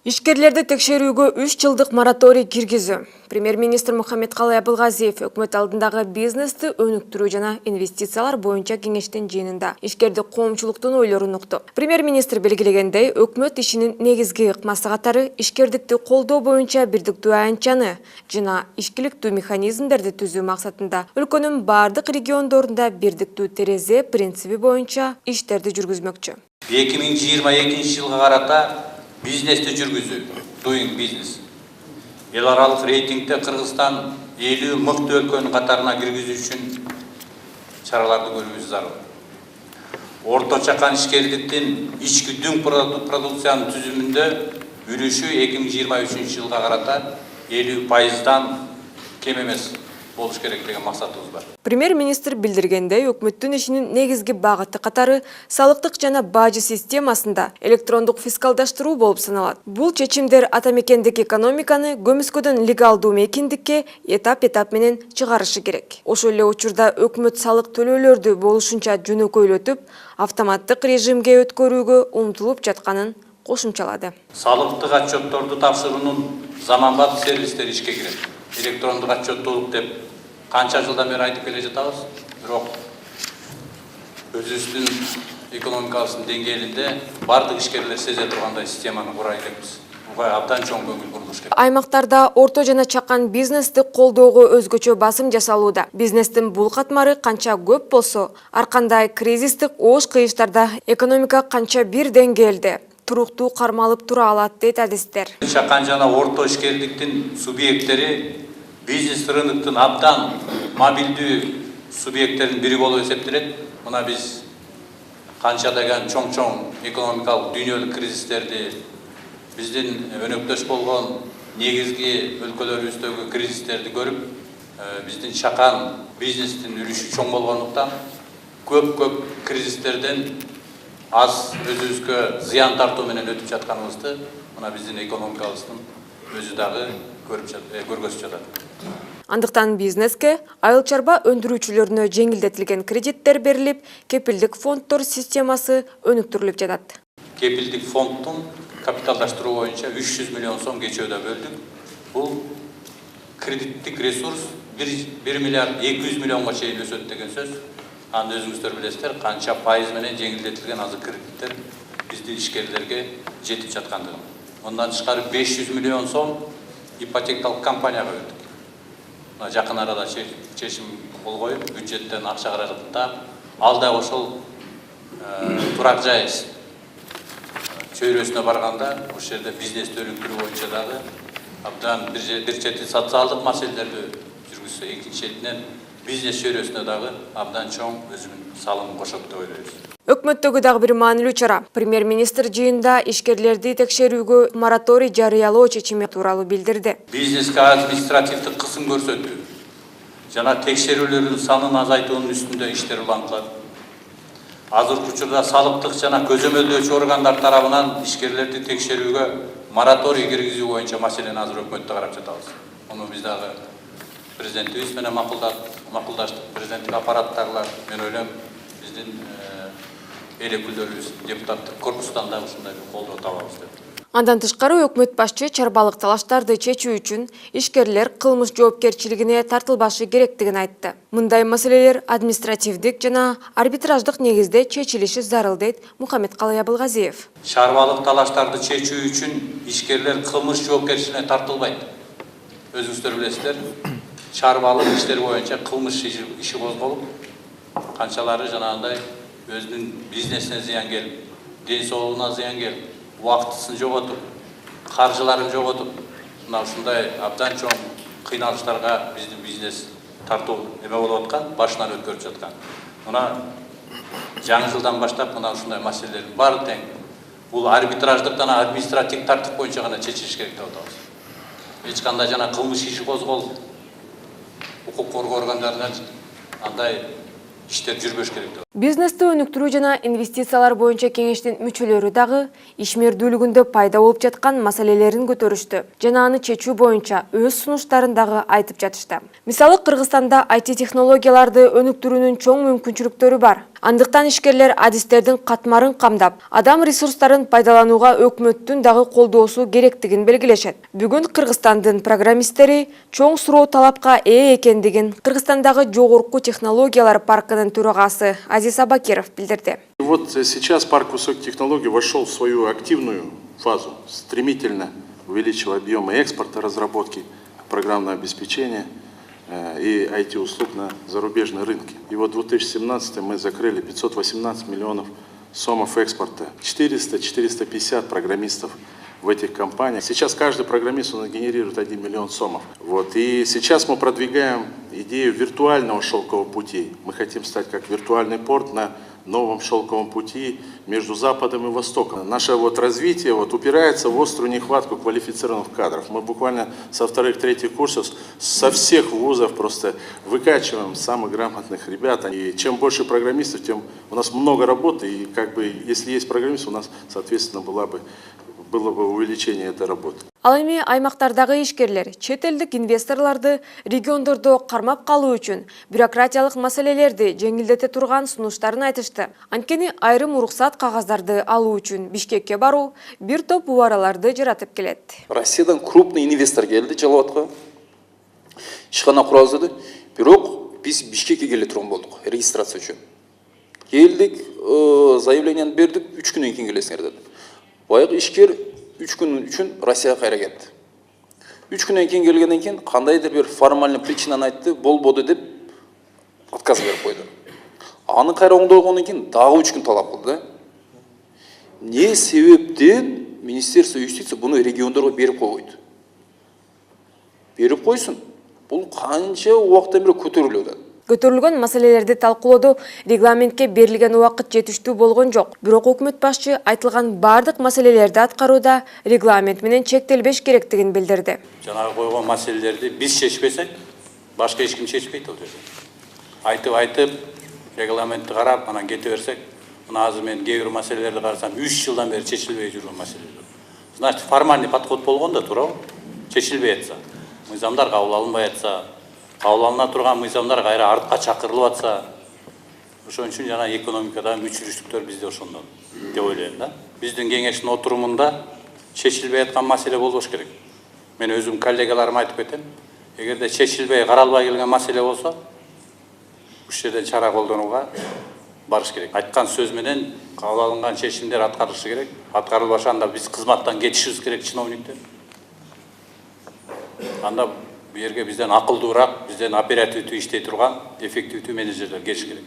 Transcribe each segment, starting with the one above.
Ишкерлерди текшерүүгө 3 жылдык мораторий киргизүү. Премьер-министр Мухаммедкалый Абылгазиев өкмөт алдындагы бизнести өнүктүрүү жана инвестициялар боюнча кеңештин жыйынында ишкерди коомчулуктун ойлорун укту. Премьер-министр белгилегендей, өкмөт ишинин негизги ыкмасы катары ишкердикти колдоо боюнча бирдиктүү аянтчаны жана ишкиликтүү механизмдерди түзүү максатында өлкөнүн бардык региондорунда бирдиктүү терезе принциби боюнча иштерди жүргүзмөкчү. 2022 жылга карата бизнести жүргүзүү, doing business. Эл аралык рейтингде Кыргызстан 50 мыкты өлкөнүн катарына киргизүү үчүн чараларды көрүүбүз зарыл. Орто чакан ишкерликтин ички дүң продукциянын түзүмүндө үлүшү 2023 жылга карата 50%дан кем эмес болуш керек деген максатыбыз бар. Премьер-министр билдиргендей, өкмөттүн ишинин негизги багыты катары салыктык жана бажы системасында электрондук фискалдаштыруу болуп саналат. Бул чечимдер атамекендик экономиканы көмүскөдөн легалдуу мейкиндикке этап менен чыгарышы керек. Ошол эле учурда өкмөт салык төлөөлөрдү болушунча жөнөкөйлөтүп, автоматтык режимге өткөрүүгө умтулуп жатканын кошумчалады. Салыктык отчетторду тапшыруунун заманбап сервистери ишке кирет. Электрондук отчеттуулук деп канча жылдан бери айтып келе жатабыз, бирок өзүбүздүн экономикабыздын деңгээлинде бардык ишкерлер сезе тургандай системаны курай элекпиз. Буга абдан чоң көңүл бурулуш керек. Аймактарда орто жана чакан бизнести колдоого өзгөчө басым жасалууда. Бизнестин бул катмары канча көп болсо, ар кандай кризистик оош кыйыштарда экономика канча бир деңгээлде туруктуу кармалып тура алат дейт адистер. Чакан жана орто ишкерликтин субъекттери бизнес рыноктун абдан мобилдүү субъекттердин бири болуп эсептелет. Мына биз канча деген чоң экономикалык дүйнөлүк кризистерди, биздин өнөктөш болгон негизги өлкөлөрүбүздөгү кризистерди көрүп, биздин чакан бизнестин үлүшү чоң болгондуктан көп кризистерден аз өзүбүзгө зыян тартуу менен өтүп жатканыбызды мына биздин экономикабыздын өзү дагы көргөзүп жатат. Андыктан бизнеске айыл чарба өндүрүүчүлөрүнө жеңилдетилген кредиттер берилип, кепилдик фонддор системасы өнүктүрүлүп жатат. Кепилдик фонддун капиталдаштыруу боюнча 300 миллион сом кечөөдө бөлдүк. Бул кредиттик ресурс 1 миллиард 200 миллионго чейин өсөт деген сөз. Аны өзүңүздөр билесиздер, канча пайыз менен жеңилдетилген азыр кредиттер биздин ишкерлерге жетип жаткандыгын. Ондан тышкары 500 миллион сом ипотекалык компанияга бердик. Жакын арада чечим кол коюп, бюджеттен акча каражатында ал да ошол турак жай чөйрөсүнө барганда, ошол жерде бизнести өнүктүрүү боюнча дагы абдан бир чети социалдык маселелерди жүргүзсө, экинчи четинен бизнес чөйрөсүнө дагы абдан чоң өзүнүн салымын кошот деп ойлойбуз. Өкмөттөгү дагы бир маанилүү чара. Премьер-министр жыйында ишкерлерди текшерүүгө мораторий жарыялоо чечими тууралуу билдирди. Бизнеске административдик кысым көрсөтүү жана текшерүүлөрдүн санын азайтуунун үстүндө иштер улантылат. Азыркы учурда салыктык жана көзөмөлдөөчү органдар тарабынан ишкерлерди текшерүүгө мораторий киргизүү боюнча маселени азыр өкмөттө карап жатабыз. Муну биз дагы президентибиз менен макулдаштык, президенттик аппараттагылар, мен ойлойм, биздин эл өкүлдөрүбүз, депутаттык корпустан да ушундай колдоо табабыз деп. Андан тышкары өкмөт башчы чарбалык талаштарды чечүү үчүн ишкерлер кылмыш жоопкерчилигине тартылбашы керектигин айтты. Мындай маселелер административдик жана арбитраждык негизде чечилиши зарыл дейт Мухаммедкалый Абылгазиев. Чарбалык талаштарды чечүү үчүн ишкерлер кылмыш жоопкерчилигине тартылбайт. Өзүңүздөр билесиздер, чарбалык иштер боюнча кылмыш иши козголуп, канчалары жанагындай өзүнүн бизнесине зыян келип, ден соолугуна зыян келип, убактысын жоготуп, каржыларын жоготуп, мына ушундай абдан чоң кыйналыштарга биздин бизнес тартуу эме болуп аткан, башынан өткөрүп жаткан. Мына жаңы жылдан баштап мына ушундай маселелердин баары тең бул арбитраждык жана административдик тартип боюнча гана чечилиш керек деп атабыз. Эч кандай жана кылмыш иши козголуп, укук коргоо органдарынан андай иштер жүрбөш керек деп. Бизнести өнүктүрүү жана инвестициялар боюнча кеңештин мүчөлөрү дагы ишмердүүлүгүндө пайда болуп жаткан маселелерин көтөрүштү жана аны чечүү боюнча өз сунуштарын дагы айтып жатышты. Мисалы, Кыргызстанда IT технологияларды өнүктүрүүнүн чоң мүмкүнчүлүктөрү бар. Андыктан ишкерлер адистердин катмарын камдап, адам ресурстарын пайдаланууга өкмөттүн дагы колдоосу керектигин белгилешет. Бүгүн Кыргызстандын программисттери чоң суроо талапка ээ экендигин Кыргызстандагы жогорку технологиялар паркынын төрагасы Азиз Абакиров билдирди. Вот сейчас парк высоких технологий вошел в свою активную фазу, стремительно увеличил объемы экспорта, разработки, программного обеспечения и IT-услуг на зарубежные рынки. И вот в 2017 мы закрыли 518 миллионов сомов экспорта, 400-450 программистов в этих компаниях. Сейчас каждый программист он генерирует 1 миллион сомов. Вот. И сейчас мы продвигаем идею виртуального шелкового пути. Мы хотим стать как виртуальный порт на новом шелковом пути между Западом и Востоком. Наше развитие упирается в острую нехватку квалифицированных кадров. Мы буквально со вторых-третьих курсов со всех вузов просто выкачиваем самых грамотных ребят. И чем больше программистов, тем у нас много работы. И если есть программисты, у нас, соответственно, было бы увеличение этой работы. Ал эми аймактардагы ишкерлер чет элдик инвесторларды региондордо кармап калуу үчүн бюрократиялык маселелерди жеңилдете турган сунуштарын айтышты. Анткени айрым уруксат кагаздарды алуу үчүн Бишкекке баруу бир топ убараларды жаратып келет. Россиядан крупный инвестор келди Жалауатка. Ишкана курабыз деди. Бирок биз Бишкекке келе турган болдук регистрация үчүн. Келдик, заявлениени бердик, 3 күндөн кийин келесиңер деди. Баягы ишкер 3 күн үчүн Россияга кайра кетти. 3 күндөн кийин келгенден кийин кандайдыр бир формальный причинаны айтты, болбоду деп отказ берип койду. Аны кайра оңдогондон кийин дагы 3 күн талап кылды да. Не себептен Министерство юстиция буну региондорго берип койбойт? Берип койсун. Бул канча убакыттан бери көтөрүлүп атат. Көтөрүлгөн маселелерди талкуулоодо регламентке берилген убакыт жетиштүү болгон жок. Бирок өкмөт башчы айтылган бардык маселелерди аткарууда регламент менен чектелбеш керектигин билдирди. Жанагы койгон маселелерди биз чечпесек, башка эч ким чечпейт ал жерде. Айтып, регламентти карап, анан кете берсек, мына азыр мен кээ бир маселелерди карасам, 3 жылдан бери чечилбей жүргөн маселелер. Значит, формальный подход болгон да туурабы? Чечилбей атса, мыйзамдар кабыл алынбай атса, кабыл алына турган мыйзамдар кайра артка чакырылып атса, ошон үчүн жана экономикада мүчүрүштүктөр бизде ошондон деп ойлойм да. Биздин кеңештин отурумунда чечилбей аткан маселе болбош керек. Мен өзүм коллегаларыма айтып кетем, эгерде чечилбей каралбай келген маселе болсо, ушул жерден чара колдонууга барыш керек. Айткан сөз менен кабыл алынган чечимдер аткарылышы керек. Аткарылбаса анда биз кызматтан кетишибиз керек, чиновниктер. Анда bu yerге бизден акылдуураак, бизден оперативдүү иштей турган, эффективдүү менеджерлер келиш керек.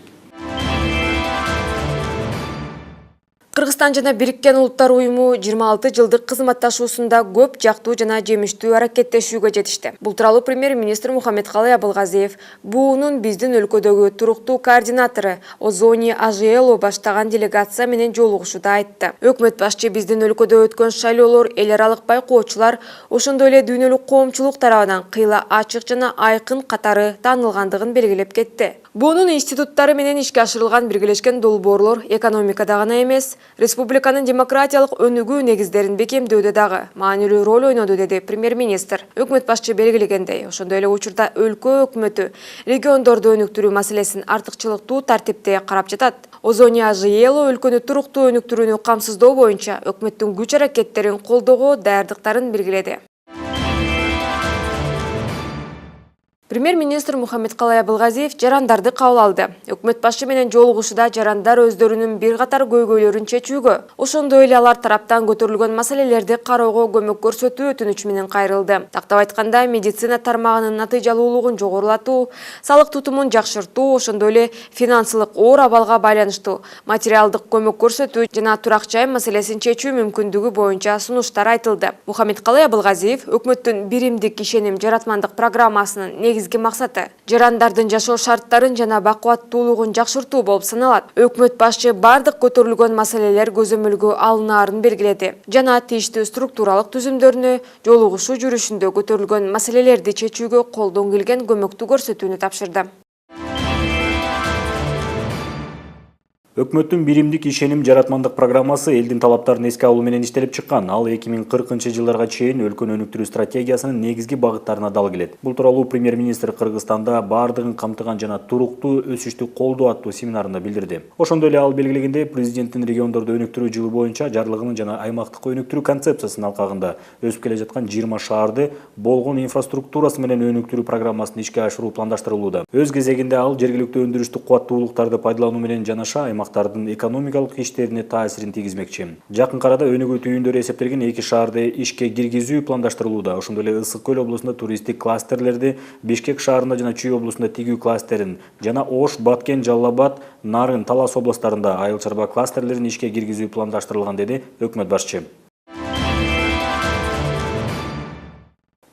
Кыргызстан жана Бириккен Улуттар уюму 26 жылдык кызматташуусунда көп жактуу жана жемиштүү аракеттешүүгө жетишти. Бул тууралуу премьер-министр Мухаммедкалый Абылгазиев буунун биздин өлкөдөгү туруктуу координатору Озони Ажиело баштаган делегация менен жолугушууда айтты. Өкмөт башчы биздин өлкөдө өткөн шайлоолор, эл аралык байкоочулар, ошондой эле дүйнөлүк коомчулук тарабынан кыйла ачык жана айкын катары таанылгандыгын белгилеп кетти. Буунун институттары менен ишке ашырылган биргелешкен долбоорлор экономикада гана эмес, республиканын демократиялык өнүгүү негиздерин бекемдөөдө дагы маанилүү роль ойноду, деди премьер-министр. Өкмөт башчы белгилегендей, ошондой эле учурда өлкө өкмөтү региондорду өнүктүрүү маселесин артыкчылыктуу тартипте карап жатат. Озони Ажиело өлкөнү туруктуу өнүктүрүүнү камсыздоо боюнча өкмөттүн күч-аракеттерин колдоого даярдыктарын белгиледи. Премьер-министр Мухаммедкалый Абылгазиев жарандарды кабыл алды. Өкмөт башчы менен жолугушууда жарандар өздөрүнүн бир катар көйгөйлөрүн чечүүгө, ошондой эле алар тараптан көтөрүлгөн маселелерди кароого көмөк көрсөтүү өтүнүч менен кайрылды. Тактап айтканда, медицина тармагынын натыйжалуулугун жогорулатуу, салык тутумун жакшыртуу, ошондой эле финансылык оор абалга байланыштуу материалдык көмөк көрсөтүү жана турак жай маселесин чечүү мүмкүндүгү боюнча сунуштар айтылды. Мухаммедкалый Абылгазиев өкмөттүн биримдик ишеним жаратмандык программасынын негизги максаты жарандардын жашоо шарттарын жана бакубаттуулугун жакшыртуу болуп саналат. Өкмөт башчы бардык көтөрүлгөн маселелер көзөмөлгө алынаарын белгиледи жана тийиштүү структуралык түзүмдөрүнө жолугушуу жүрүшүндө көтөрүлгөн маселелерди чечүүгө колдон келген көмөктү көрсөтүүнү тапшырды. Өкмөттүн биримдик ишеним жаратмандык программасы элдин талаптарын эске алуу менен иштелип чыккан. Ал 2040 жылдарга чейин өлкөнү өнүктүрүү стратегиясынын негизги багыттарына дал келет. Бул тууралуу премьер-министр Кыргызстанда баардыгын камтыган жана туруктуу өсүштү колдоо аттуу семинарында билдирди. Ошондой эле ал белгилегендей, президенттин региондорду өнүктүрүү жылы боюнча жарлыгынын жана аймактык өнүктүрүү концепциясынын алкагында өсүп келе жаткан 20 шаарды болгон инфраструктурасы менен өнүктүрүү программасын ишке ашыруу пландаштырылууда. Өз кезегинде ал жергиликтүү өндүрүштүк кубаттуулуктарды пайдалануу менен жанаша аймактардын экономикалык иштерине таасирин тийгизмекчи. Жакын арада өнүгүү түйүндөрү эсептелген 2 шаарды ишке киргизүү пландаштырылууда. Ошондой эле Ысык көл облусунда туристтик кластерлерди, Бишкек шаарында жана Чүй облусунда тигүү кластерин жана Ош, Баткен, Жалал Абад, Нарын, Талас областарында айыл чарба кластерлерин ишке киргизүү пландаштырылган, деди өкмөт башчы.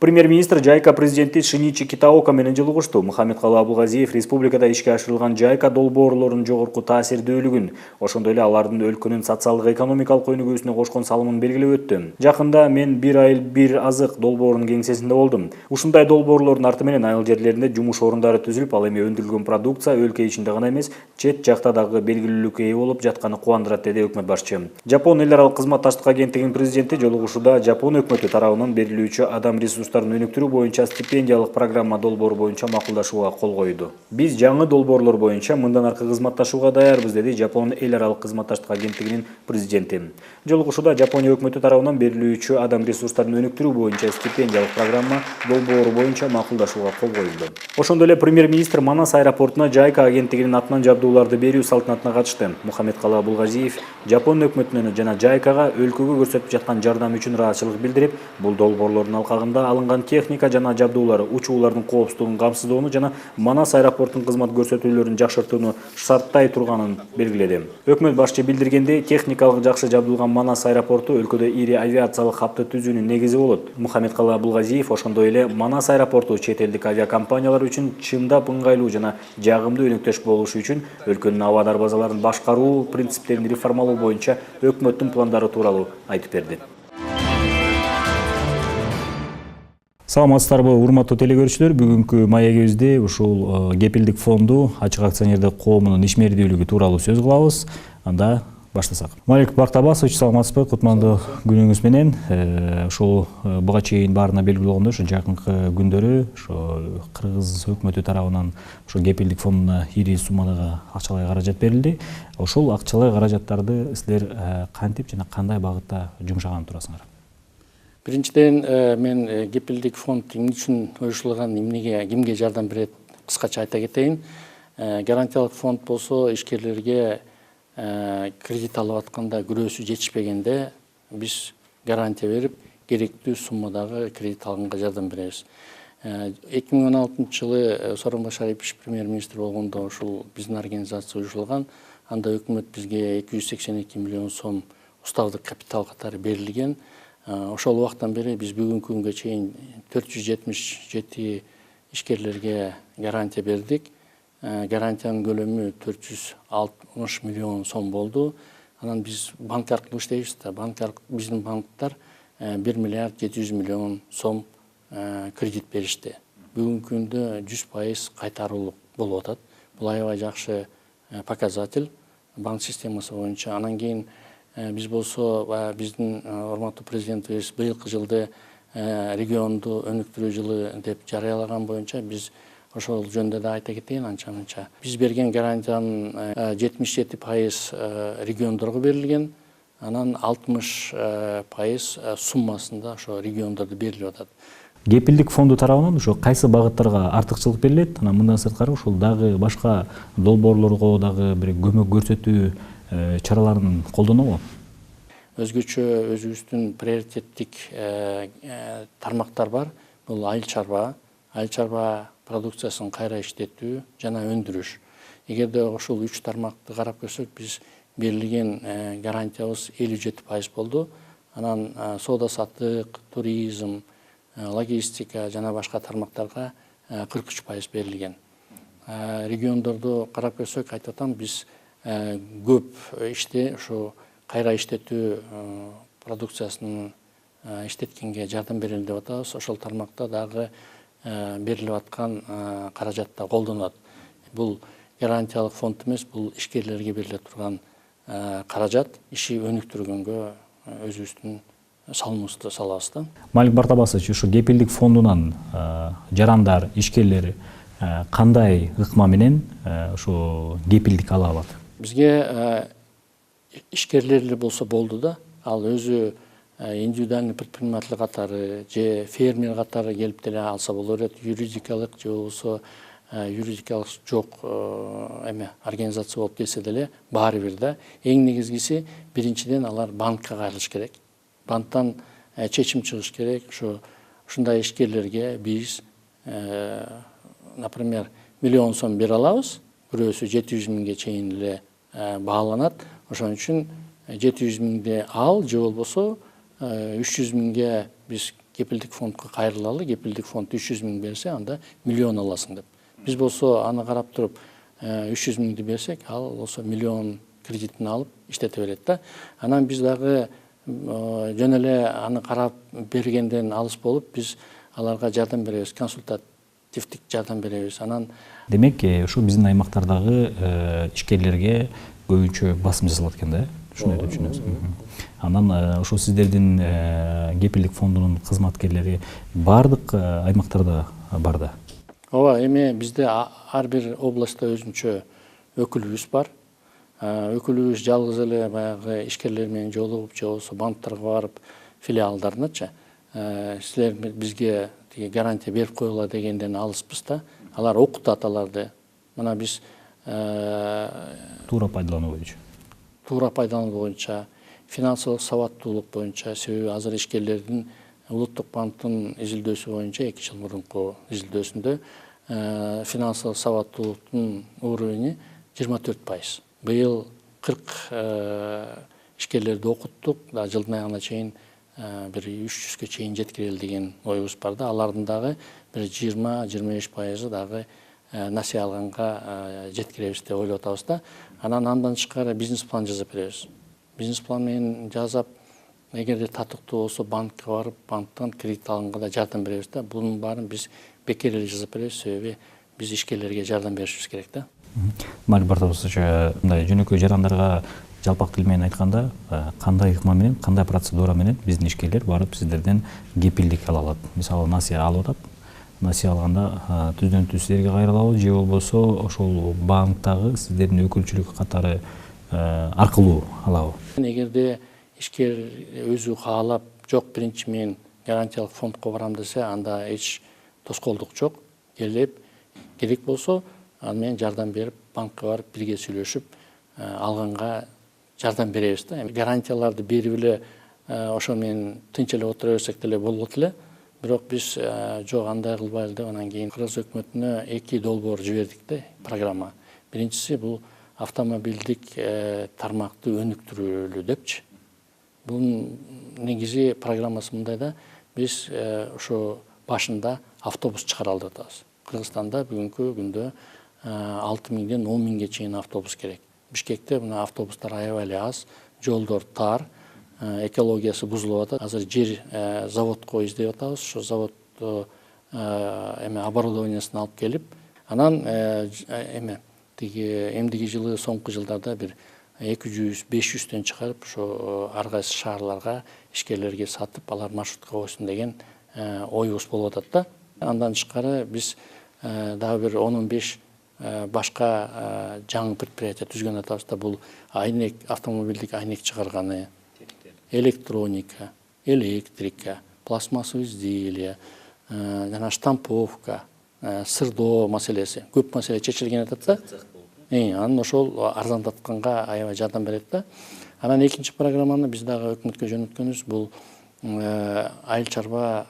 Премьер-министр Жайка президенти Шиничи Китаока менен жолугушту. Мухаммедкалы Абылгазиев республикада ишке ашырылган Жайка долбоорлорунун жогорку таасирдүүлүгүн, ошондой эле алардын өлкөнүн социалдык экономикалык өнүгүүсүнө кошкон салымын белгилеп өттү. Жакында мен бир айыл бир азык долбоорунун кеңсесинде болдум. Ушундай долбоорлордун арты менен айыл жерлеринде жумуш орундары түзүлүп, ал эми өндүрүлгөн продукция өлкө ичинде гана эмес, чет жакта дагы белгилүүлүккө ээ болуп жатканы кубандырат, деди өкмөт башчы. Жапон эл аралык кызматташтык агенттигинин президенти жолугушууда Жапон өкмөтү тарабынан берилүүчү адам ресурстарын өнүктүрүү боюнча стипендиялык программа долбоору боюнча макулдашууга кол койду. Биз жаңы долбоорлор боюнча мындан аркы кызматташууга даярбыз, деди Жапон эл аралык кызматташтык агенттигинин президенти. Жолугушууда Жапония өкмөтү тарабынан берилүүчү адам ресурстарын өнүктүрүү боюнча стипендиялык программа долбоору боюнча макулдашууга кол коюлду. Ошондой эле премьер-министр Манас аэропортуна Жайка агенттигинин атынан жабдууларды берүү салтанатына катышты. Мухаммедкалы Абылгазиев Жапон өкмөтүнө жана Жайкага өлкөгө көрсөтүп жаткан жардам үчүн ыраазычылык билдирип, бул долбоорлордун алкагында алынган техника жана жабдуулар учуулардын коопсуздугун камсыздоону жана Манас аэропортунун кызмат көрсөтүүлөрүн жакшыртууну шарттай турганын белгиледи. Өкмөт башчы билдиргендей, техникалык жакшы жабдуулган Манас аэропорту өлкөдө ири авиациялык хабты түзүүнүн негизи болот. Мухаммедкалы Абылгазиев ошондой эле Манас аэропорту чет элдик авиакомпаниялар үчүн чындап ыңгайлуу жана жагымдуу өнөктөш болушу үчүн өлкөнүн аба дарбазаларын башкаруу принциптерин реформалоо боюнча өкмөттүн пландары тууралуу айтып берди. Саламатсыздарбы, урматтуу телекөрүүчүлөр, бүгүнкү маегибизде ушул кепилдик фонду ачык акционердик коомунун ишмердүүлүгү тууралуу сөз кылабыз. Анда баштасак. Малик Бактабасович, саламатсызбы? Кутмандуу күнүңүз менен. Ушул буга чейин баарына белгилүү болгондой, ушу жакынкы күндөрү ушу Кыргыз өкмөтү тарабынан ушу кепилдик фондуна ири суммадагы акчалай каражат берилди. Ошол акчалай каражаттарды силер кантип жана кандай багытта жумшаган турасыңар? Биринчиден, мен кепилдик фонд эмне үчүн оюштурулган, эмнеге, кимге жардам берет, кыскача айта кетейин. Гарантиялык фонд болсо ишкерлерге кредит алып атканда күрөөсү жетишпегенде биз гарантия берип, керектүү суммадагы кредит алганга жардам беребиз. 2016 жылы Сооронбай Шарипов премьер-министр болгондо ушул биздин организация уюштурулган. Анда өкмөт бизге 282 миллион сом уставдык капитал катары берилген. Ошол убактан бери биз бүгүнкү күнгө чейин 477 ишкерлерге гарантия бердик. Гарантиянын көлөмү 460 миллион сом болду. Анан биз банк аркылуу иштейбиз да. Биздин банктар 1 миллиард 700 миллион сом кредит беришти. Бүгүнкү күндө 100% кайтарылуу болуп атат. Бул аябай жакшы показатель банк системасы боюнча. Анан кийин биз болсо биздин урматтуу президентибиз быйылкы жылды регионду өнүктүрүү жылы деп жарыялаган боюнча биз ошол жөнүндө да айта кетейин анча-мынча. Биз берген гарантиянын 77% региондорго берилген, анан 60% суммасында ошо региондордо берилип атат. Кепилдик фонду тарабынан ошо кайсы багыттарга артыкчылык берилет? Анан мындан сырткары ушул дагы башка долбоорлорго дагы бир көмөк көрсөтүү чараларын колдонобу? Өзгөчө өзүбүздүн приоритеттик тармактар бар. Бул айыл чарба продукциясын кайра иштетүү жана өндүрүш. Эгерде ошол 3 тармакты карап көрсөк, биз берилген гарантиябыз 57% болду. Анан соода саттык, туризм, логистика жана башка тармактарга 43% берилген. Региондорду карап көрсөк, айтып атам, биз көп иште ушу кайра иштетүү продукциясын иштеткенге жардам берели деп атабыз. Ошол тармакта дагы берилип аткан каражатта колдонулат. Бул гарантиялык фонд эмес, бул ишкерлерге бериле турган каражат, иши өнүктүргөнгө өзүбүздүн салымыбызды салабыз да. Малик Бартабасович, ушу кепилдик фондунан жарандар, ишкерлер кандай ыкма менен ушу кепилдик ала алат? Бизге ишкерлер болсо болду да, ал өзү индивидуальный предприниматель катары же фермер катары келип деле алса боло берет. Юридикалык же болбосо юридикалык жок организация болуп келсе деле баары бир да. Эң негизгиси биринчиден алар банкка кайрылыш керек. Банктан чечим чыгыш керек. Ушундай ишкерлерге биз, например, 1 миллион сом бере алабыз. Бирөөсү 700 миңге чейин эле бааланат. Ошон үчүн 700 миңди ал же болбосо 300 миңге биз кепилдик фондко кайрылалы. Кепилдик фонд 300 миң берсе, анда 1 миллион аласың деп. Биз болсо аны карап туруп 300 миңди берсек, ал болсо 1 миллион кредитин алып иштете берет да. Анан биз дагы жөн эле аны карап бергенден алыс болуп, биз аларга жардам беребиз, консультативдик жардам беребиз. Анан Демек, ушу биздин аймактардагы ишкерлерге көбүнчө басым жасалат экен да, ушуну түшүнөбүз. Анан ошо сиздердин кепилдик фондунун кызматкерлери бардык аймактарда бар да. Ооба, эми бизде ар бир областта өзүнчө өкүлүбүз бар. Өкүлүбүз жалгыз эле баягы ишкерлер менен жолугуп, же болбосо банктарга барып филиалдарыначы силер бизге гарантия берип коюла дегенден алыспыз да. Алар окутат аларды. Мына биз Туура пайдалануу боюнча, финансылык сабаттуулук боюнча, себеби азыр ишкерлердин Улуттук банктын изилдөөсү боюнча 2 жыл мурунку изилдөөсүндө финансылык сабаттуулуктун уровени 24%. Быйыл 40 ишкерлерди окуттук, жылдын аягына чейин бир 300гө чейин жеткирели деген оюбуз бар да. Алардын дагы бир 20-25% дагы насыя алганга жеткиребиз деп ойлоп атабыз да. Андан тышкары бизнес план жасап беребиз. Бизнес план менен жасап, эгерде татыктуу болсо банкка барып, банктан кредит алганга да жардам беребиз да. Бунун баарын биз бекер эле жасап беребиз, себеби биз ишкерлерге жардам беришибиз керек да. Малик Бартабасович, мындай жөнөкөй жарандарга жалпак тил менен айтканда, кандай ыкма менен, кандай процедура менен биздин ишкерлер барып сиздерден кепилдик ала алат? Мисалы, насыя алып атат. Насыя алганда түздөн түз силерге кайрылабы же болбосо ошол банктагы сиздердин өкүлчүлүк катары аркылуу алабы? Эгерде ишкер өзү каалап, жок биринчи мен гарантиялык фондко барам десе, анда эч тоскоолдук жок. Келип, керек болсо, аны менен жардам берип, банкка барып бирге сүйлөшүп, алганга жардам беребиз да. Гарантияларды берип эле ошо менен тынч эле отура берсек деле болот эле. Бирок биз жок андай кылбайлы деп, анан кийин Кыргыз өкмөтүнө 2 долбоор жибердик да, программа. Биринчиси бул автомобилдик тармакты өнүктүрөлү депчи. Бунун негизи программасы мындай да, биз ошо башында автобус чыгаралы деп атабыз. Кыргызстанда бүгүнкү күндө 6000ден 10000ге чейин автобус керек. Бишкекте мына автобустар аябай эле аз, жолдор тар, экологиясы бузулуп атат. Азыр жер заводко издеп атабыз. Ошо завод оборудованиясын алып келип, анан эмдиги жылы, соңку жылдарда бир 200-500төн чыгарып, ошо ар кайсы шаарларга ишкерлерге сатып, алар маршрутка койсун деген оюбуз болуп атат да. Андан тышкары биз дагы бир 10-15 башка жаңы предприятие түзгөн атабыз да. Бул айнек, автомобилдик айнек чыгарганы, электроника, электрика, пластмассовый изделия, жана штамповка, сырдоо маселеси. Көп маселе чечилген атат да. Анан ошол арзандатканга аябай жардам берет да. Анан экинчи программаны биз дагы өкмөткө жөнөткөнбүз. Бул айыл чарба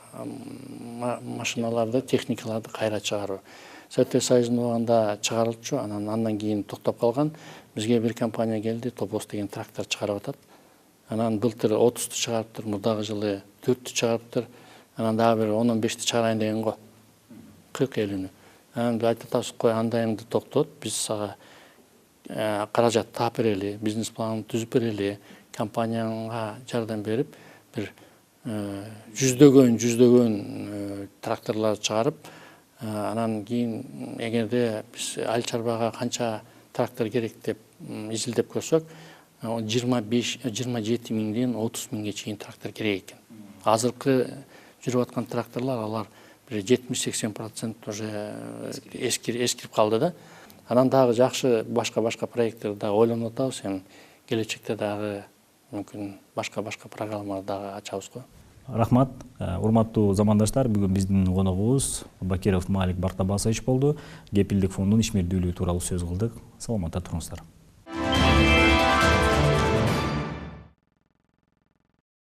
машиналарды, техникаларды кайра чыгаруу. Советтер Союзунун убагында чыгарылчу, андан кийин токтоп калган. Бизге бир компания келди, Топос деген трактор чыгарып атат. Анан былтыр 30ту чыгарыптыр, мурдагы жылы 4тү чыгарыптыр. Анан дагы бир 10-15ти чыгарайын деген го. 40-50. Анан айтып атабыз, кой андайыңды токтот, биз сага каражат таап берели, бизнес планын түзүп берели, компанияга жардам берип, бир жүздөгөн тракторлар чыгарып, Анан кийин эгерде биз айыл чарбага канча трактор керек деп изилдеп көрсөк, 25-27 миңден 30 миңге чейин трактор керек экен. Азыркы жүрүп аткан тракторлар алар бир 70-80% уже эскирип калды да. Анан дагы жакшы башка проекттер дагы ойлонуп атабыз. Эми келечекте дагы мүмкүн башка программалар дагы ачабыз го. Рахмат, урматтуу замандаштар, бүгүн биздин коногубуз Бакиров Малик Бартабасович болду. Кепилдик фондунун ишмердүүлүгү тууралуу сөз кылдык. Саламатта туруңуздар.